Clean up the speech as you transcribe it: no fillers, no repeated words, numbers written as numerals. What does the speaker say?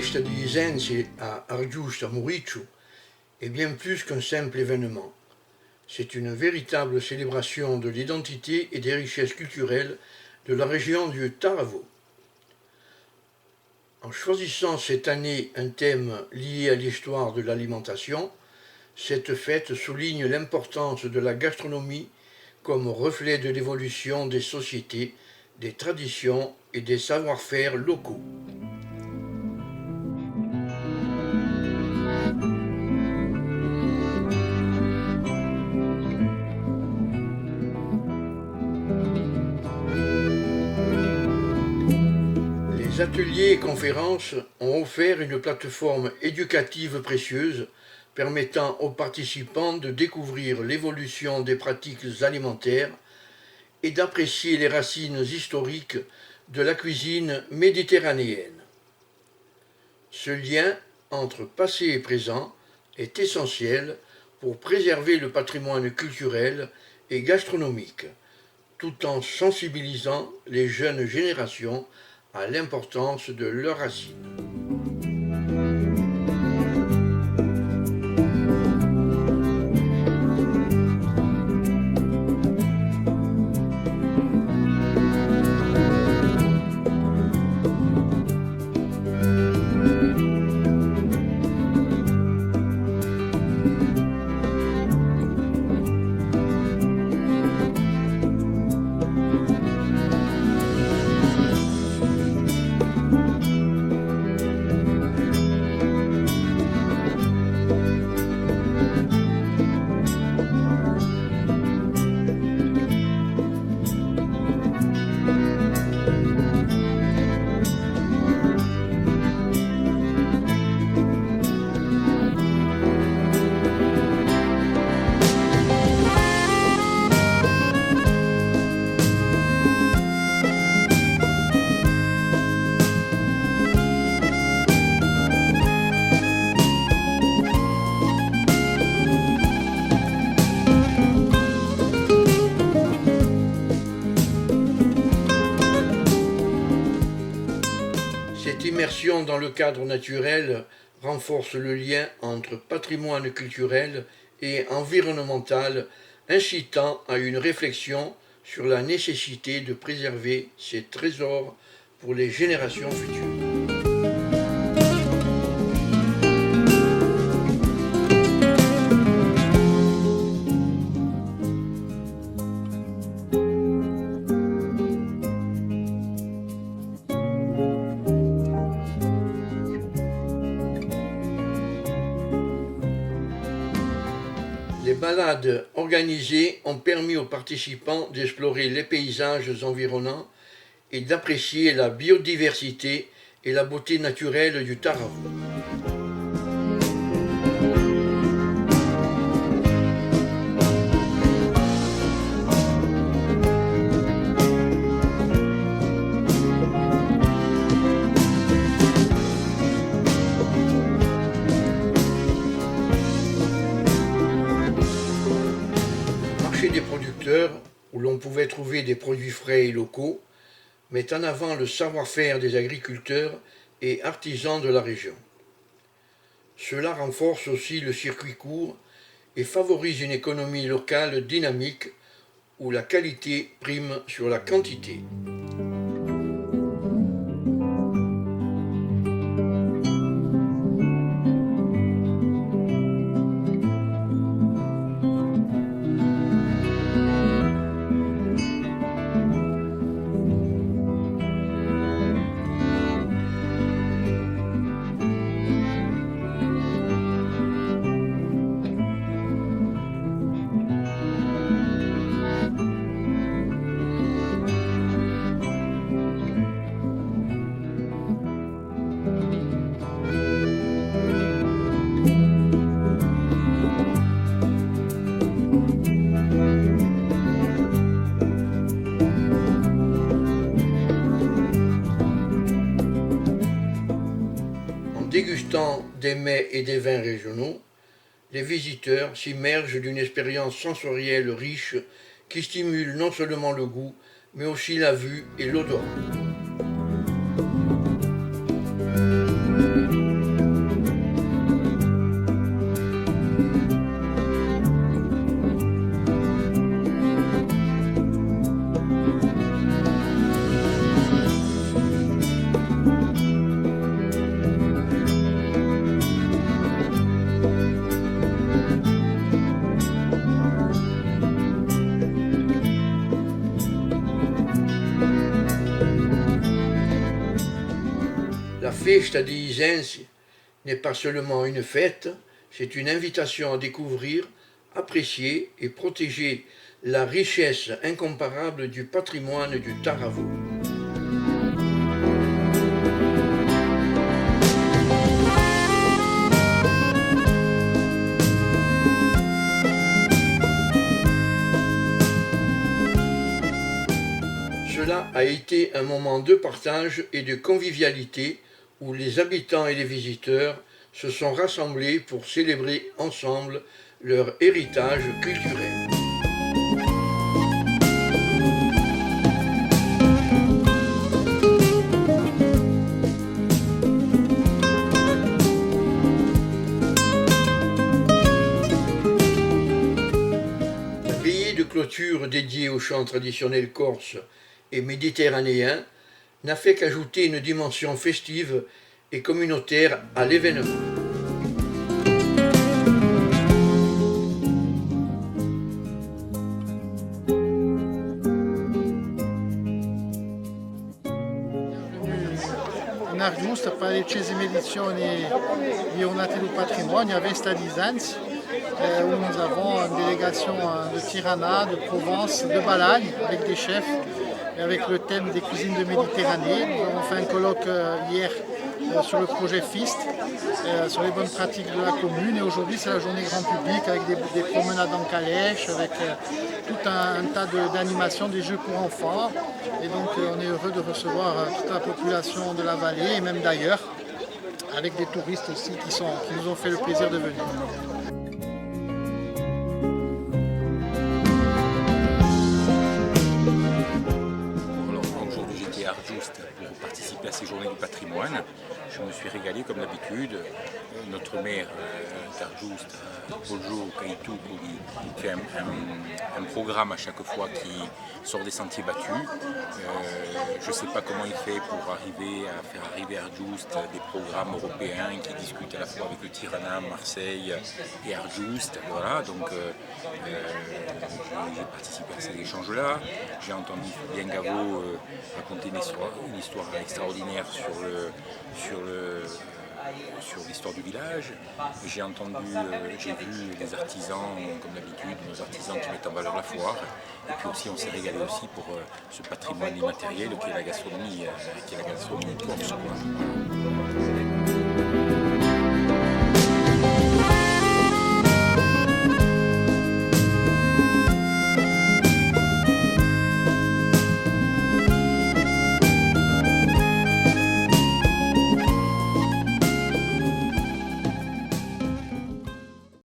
festa di Isensi à Argiusta Muricciu est bien plus qu'un simple événement. C'est une véritable célébration de l'identité et des richesses culturelles de la région du Taravo. En choisissant cette année un thème lié à l'histoire de l'alimentation, cette fête souligne l'importance de la gastronomie comme reflet de l'évolution des sociétés, des traditions et des savoir-faire locaux. Les ateliers et conférences ont offert une plateforme éducative précieuse permettant aux participants de découvrir l'évolution des pratiques alimentaires et d'apprécier les racines historiques de la cuisine méditerranéenne. Ce lien entre passé et présent est essentiel pour préserver le patrimoine culturel et gastronomique, tout en sensibilisant les jeunes générations à l'importance de leurs racines. Cette immersion dans le cadre naturel renforce le lien entre patrimoine culturel et environnemental, incitant à une réflexion sur la nécessité de préserver ces trésors pour les générations futures. Les balades organisées ont permis aux participants d'explorer les paysages environnants et d'apprécier la biodiversité et la beauté naturelle du Taravo. Des producteurs, où l'on pouvait trouver des produits frais et locaux, met en avant le savoir-faire des agriculteurs et artisans de la région. Cela renforce aussi le circuit court et favorise une économie locale dynamique où la qualité prime sur la quantité. Dégustant des mets et des vins régionaux, les visiteurs s'immergent d'une expérience sensorielle riche qui stimule non seulement le goût, mais aussi la vue et l'odorat. Festa de Isense n'est pas seulement une fête, c'est une invitation à découvrir, apprécier et protéger la richesse incomparable du patrimoine du Taravo. Cela a été un moment de partage et de convivialité où les habitants et les visiteurs se sont rassemblés pour célébrer ensemble leur héritage culturel. La veillée de clôture dédiée aux chants traditionnels corses et méditerranéens n'a fait qu'ajouter une dimension festive et communautaire à l'événement. In Argiusta per la 10ª edizione di Giornate du Patrimonio à Festa di Isense, où nous avons une délégation de Tirana, de Provence, de Balagne, avec des chefs, avec le thème des cuisines de Méditerranée. Nous avons fait un colloque hier sur le projet FIST, sur les bonnes pratiques de la commune. Et aujourd'hui, c'est la journée grand public avec des promenades en calèche, avec tout un tas d'animations, des jeux pour enfants. Et donc, on est heureux de recevoir toute la population de la vallée et même d'ailleurs, avec des touristes aussi qui nous ont fait le plaisir de venir. Pour participer à ces journées du patrimoine. Je me suis régalé comme d'habitude. Notre maire d'Argiusta, Poggio Kaitou, qui fait un programme à chaque fois qui sort des sentiers battus. Je ne sais pas comment il fait pour arriver à faire arriver à Argiusta des programmes européens qui discutent à la fois avec le Tirana, Marseille et Argiusta. Voilà, donc j'ai participé à ces échanges-là. J'ai entendu Fabien Gaveau raconter une histoire extraordinaire sur l'histoire du village. J'ai vu les artisans, comme d'habitude, nos artisans qui mettent en valeur la foire. Et puis aussi, on s'est régalé aussi pour ce patrimoine immatériel qui est la gastronomie corse.